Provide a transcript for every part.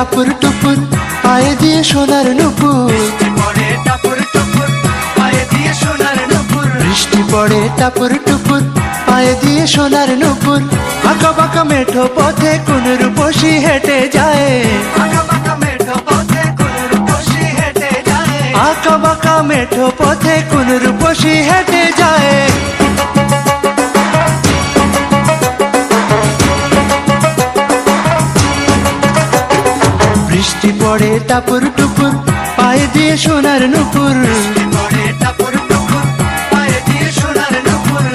টাপুর টুপুর পায়ে দিয়ে সোনার নুপুর, বৃষ্টি পড়ে টাপুর টুপুর পায়ে দিয়ে সোনার নুপুর। আঁকা বাঁকা মেঠো পথে কোন রূপসী হেঁটে যায়, আঁকা বাঁকা মেঠো পথে কোন রূপসী হেঁটে যায়। বৃষ্টি পড়ে টাপুর টুপুর পায়ে দিয়ে সোনার নুপুর,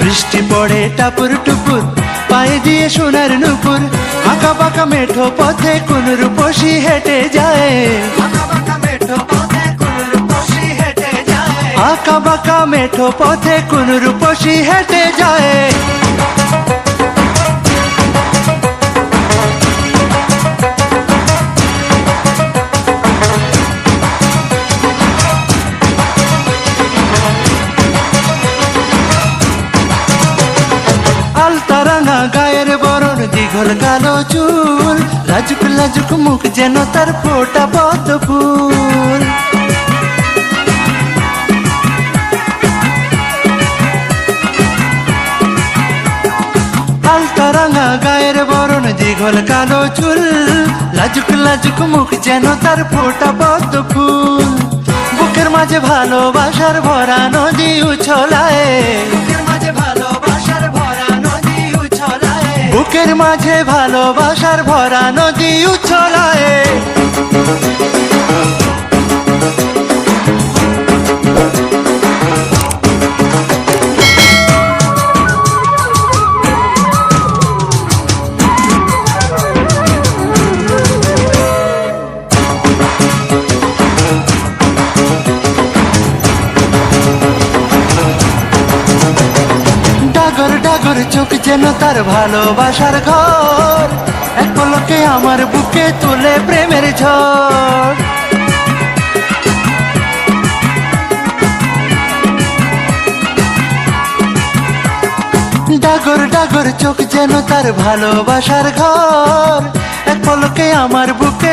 বৃষ্টি পড়ে টাপুর টুপুর পায়ে দিয়ে সোনার নুপুর। আঁকা বাঁকা মেঠো পথে কোন রূপসী হেঁটে যায়, আঁকা বাঁকা মেঠো পথে কোন রূপসী হেঁটে যায়। আলতারাঙা গায়ের বরণ, দীঘল কালো চুল, লাজুক লাজুক মুখ যেন তার ফোটা পদ্ম ফুল। আলতারাঙা গায়ের বরণ, দীঘল কালো চুল, লাজুক লাজুক মুখ যেন তার ফোটা পদ্ম ফুল। বুকের মাঝে ভালোবাসার ভরা নদী উছলায়, বুকের মাঝে ভালোবাসার ভরা নদী উছলায়। ডাগর ডাগর চোখ যেন তার ভালোবাসার ঘর, এক পলকে আমার বুকে তুলে প্রেমের ঝড়। ডাগর ডাগর চোখ যেন তার ভালোবাসার ঘর, এক পলকে আমার বুকে